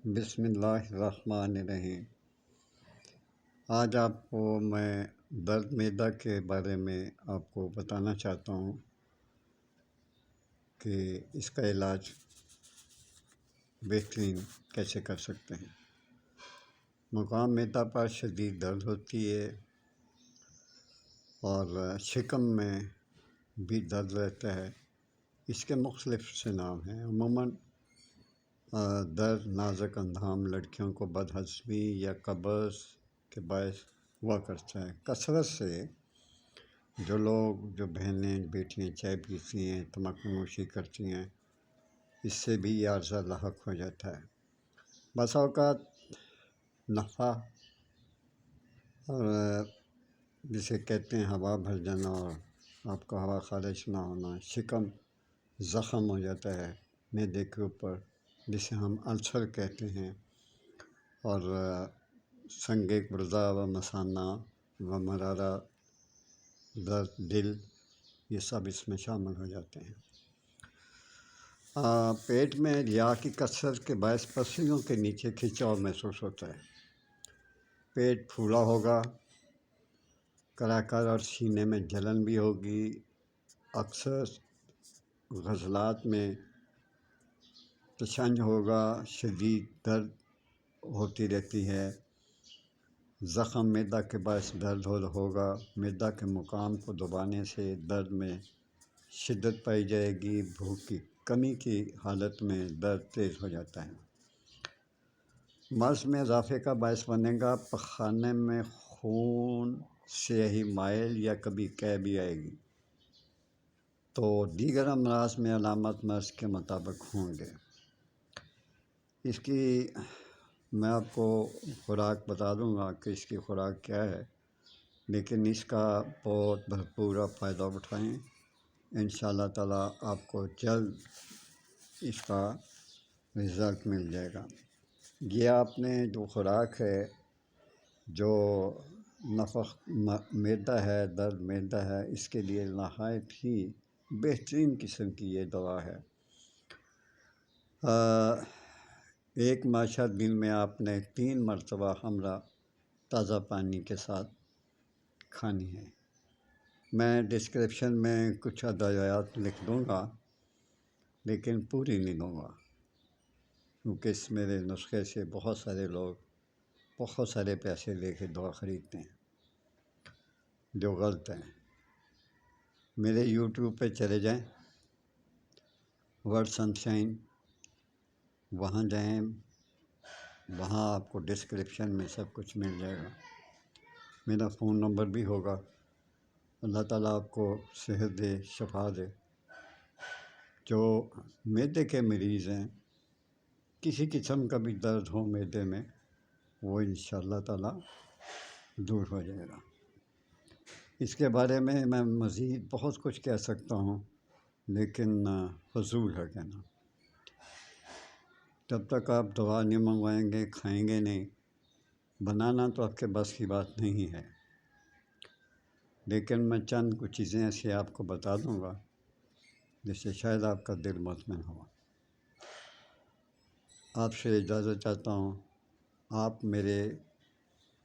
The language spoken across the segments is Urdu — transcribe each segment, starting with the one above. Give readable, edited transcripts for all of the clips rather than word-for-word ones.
بسم اللہ الرحمن الرحیم۔ آج آپ کو میں درد معدہ کے بارے میں آپ کو بتانا چاہتا ہوں کہ اس کا علاج بہترین کیسے کر سکتے ہیں۔ مقام معدہ پر شدید درد ہوتی ہے اور شکم میں بھی درد رہتا ہے۔ اس کے مختلف سے نام ہیں۔ عموماً درد نازک اندام لڑکیوں کو بدہضمی یا قبض کے باعث ہوا کرتا ہے۔ کثرت سے جو بہنیں بیٹیاں چائے پیتی ہیں، تمباکو نوشی کرتی ہیں، اس سے بھی یہ عارضہ لاحق ہو جاتا ہے۔ بعض اوقات نفع اور جسے کہتے ہیں ہوا بھر جانا اور آپ کا ہوا خارج نہ ہونا، شکم زخم ہو جاتا ہے معدے کے اوپر، جسے ہم السر کہتے ہیں، اور سنگ گردہ و مثانہ و مرارہ، درد دل، یہ سب اس میں شامل ہو جاتے ہیں۔ پیٹ میں ریا کی کثرت کے باعث پسلیوں کے نیچے کھنچاؤ محسوس ہوتا ہے۔ پیٹ پھولا ہوگا، کراکر اور سینے میں جلن بھی ہوگی۔ اکثر عضلات میں تشنج ہوگا، شدید درد ہوتی رہتی ہے۔ زخم معدہ کے باعث درد ہوگا۔ معدہ کے مقام کو دبانے سے درد میں شدت پائی جائے گی۔ بھوک کی کمی کی حالت میں درد تیز ہو جاتا ہے۔ مرض میں اضافے کا باعث بنے گا۔ پخانے میں خون سیاہی مائل یا کبھی قے بھی آئے گی۔ تو دیگر امراض میں علامات مرض کے مطابق ہوں گے۔ اس کی میں آپ کو خوراک بتا دوں گا کہ اس کی خوراک کیا ہے، لیکن اس کا بہت بھرپور آپ فائدہ اٹھائیں۔ انشاءاللہ تعالیٰ آپ کو جلد اس کا رزلٹ مل جائے گا۔ یہ آپ نے جو خوراک ہے، جو نفخ معدہ ہے، درد معدہ ہے، اس کے لیے نہایت ہی بہترین قسم کی یہ دوا ہے۔ ایک ماشا دن میں آپ نے 3 مرتبہ ہمراہ تازہ پانی کے ساتھ کھانی ہے۔ میں ڈسکرپشن میں کچھ ادویات لکھ دوں گا، لیکن پوری نہیں دوں گا، کیونکہ اس میرے نسخے سے بہت سارے لوگ بہت سارے پیسے لے کے دوا خریدتے ہیں، جو غلط ہیں۔ میرے یوٹیوب پہ چلے جائیں، ورڈ سن شائن، وہاں جائیں، وہاں آپ کو ڈسکرپشن میں سب کچھ مل جائے گا۔ میرا فون نمبر بھی ہوگا۔ اللہ تعالیٰ آپ کو صحت دے، شفا دے۔ جو معدے کے مریض ہیں، کسی قسم کا بھی درد ہو معدے میں، وہ انشاءاللہ تعالیٰ دور ہو جائے گا۔ اس کے بارے میں مزید بہت کچھ کہہ سکتا ہوں، لیکن فضول ہے کہنا۔ جب تک آپ دوا نہیں منگوائیں گے، کھائیں گے نہیں، بنانا تو آپ کے بس کی بات نہیں ہے۔ لیکن میں چند کچھ چیزیں ایسی آپ کو بتا دوں گا جس سے شاید آپ کا دل مطمئن ہو۔ آپ سے اجازت چاہتا ہوں۔ آپ میرے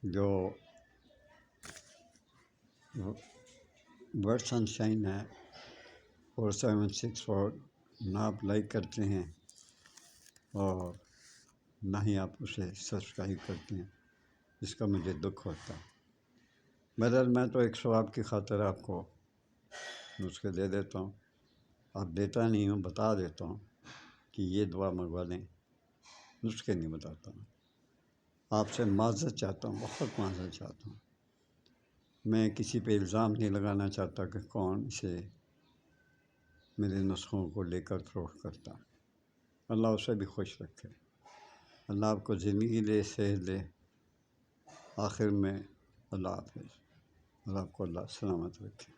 جو ورڈ سن شائن ہے 4764، نہ آپ لائک کرتے ہیں اور نہ ہی آپ اسے سبسکرائب کرتے ہیں، اس کا مجھے دکھ ہوتا ہے۔ بہرحال میں تو ایک ثواب کی خاطر آپ کو نسخے دے دیتا ہوں۔ آپ دیتا نہیں ہوں، بتا دیتا ہوں کہ یہ دوا منگوا لیں، نسخے نہیں بتاتا ہوں۔ آپ سے معذرت چاہتا ہوں، بہت معذرت چاہتا ہوں۔ میں کسی پہ الزام نہیں لگانا چاہتا کہ کون اسے میرے نسخوں کو لے کر فروخت کرتا۔ اللہ اسے بھی خوش رکھے۔ اللہ آپ کو زندگی دے، صحت دے۔ آخر میں اللہ حافظ، اور آپ کو اللہ سلامت رکھے۔